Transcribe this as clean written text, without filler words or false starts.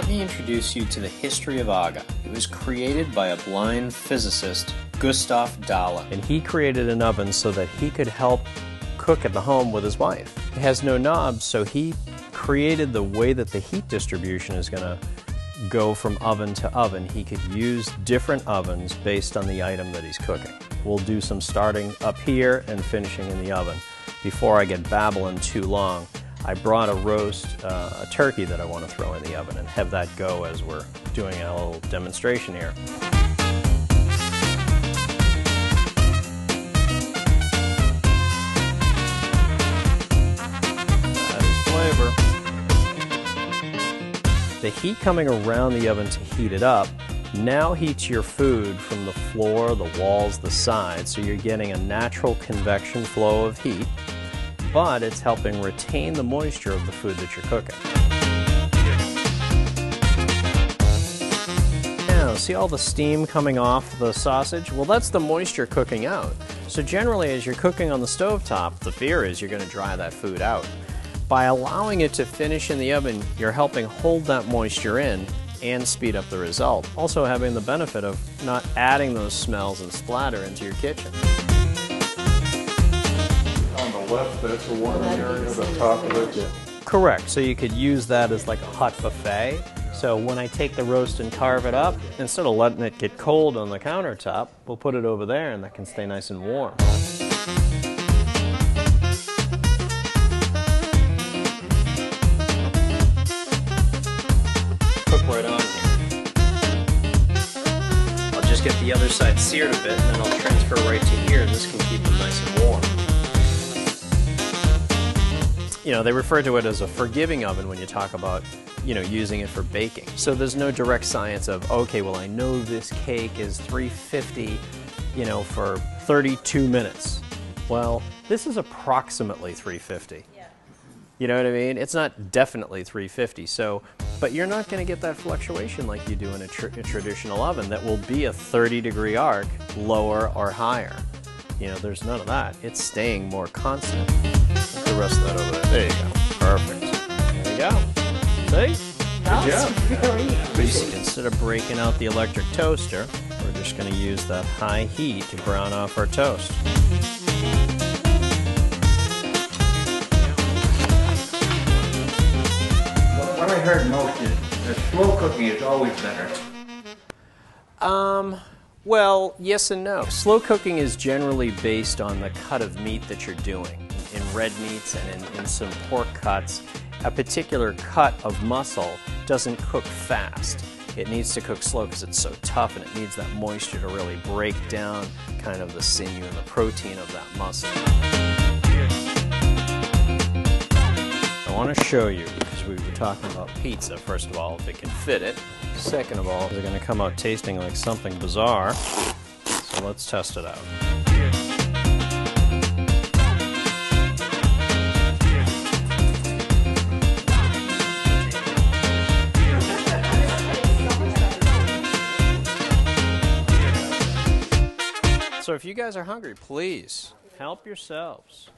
let me introduce you to the history of AGA. It was created by a blind physicist, Gustav Dahle. And he created an oven so that he could help cook at the home with his wife. It has no knobs, so he created the way that the heat distribution is going to go from oven to oven. He could use different ovens based on the item that he's cooking. We'll do some starting up here and finishing in the oven. Before I get babbling too long, I brought a roast, a turkey that I want to throw in the oven and have that go as we're doing a little demonstration here. That is flavor. The heat coming around the oven to heat it up now heats your food from the floor, the walls, the sides, so you're getting a natural convection flow of heat, but it's helping retain the moisture of the food that you're cooking. Now, see all the steam coming off the sausage? Well, that's the moisture cooking out. So generally, as you're cooking on the stovetop, the fear is you're going to dry that food out. By allowing it to finish in the oven, you're helping hold that moisture in and speed up the result. Also having the benefit of not adding those smells and splatter into your kitchen. On the left, that's a warming area, the top of it? Yeah. Correct. So you could use that as like a hot buffet. So when I take the roast and carve it up, instead of letting it get cold on the countertop, we'll put it over there and that can stay nice and warm. Cook right on here. I'll just get the other side seared a bit and then I'll transfer right to here and this can keep them nice and warm. You know, they refer to it as a forgiving oven when you talk about, you know, using it for baking. So there's no direct science of, okay, well, I know this cake is 350, you know, for 32 minutes. Well, this is approximately 350. Yeah. You know what I mean? It's not definitely 350. So, but you're not going to get that fluctuation like you do in a traditional oven that will be a 30-degree arc, lower or higher. You know, there's none of that. It's staying more constant. Put the rest of that over there. There you go. Perfect. There you go. See? That was very Basic. Instead of breaking out the electric toaster, we're just going to use that high heat to brown off our toast. What I heard most is that slow cooking is always better. Well, yes and no. Slow cooking is generally based on the cut of meat that you're doing. In red meats and in some pork cuts, a particular cut of muscle doesn't cook fast. It needs to cook slow because it's so tough and it needs that moisture to really break down kind of the sinew and the protein of that muscle. I want to show you, because we were talking about pizza, first of all, if it can fit it. Second of all, they're going to come out tasting like something bizarre. So let's test it out. So if you guys are hungry, please help yourselves.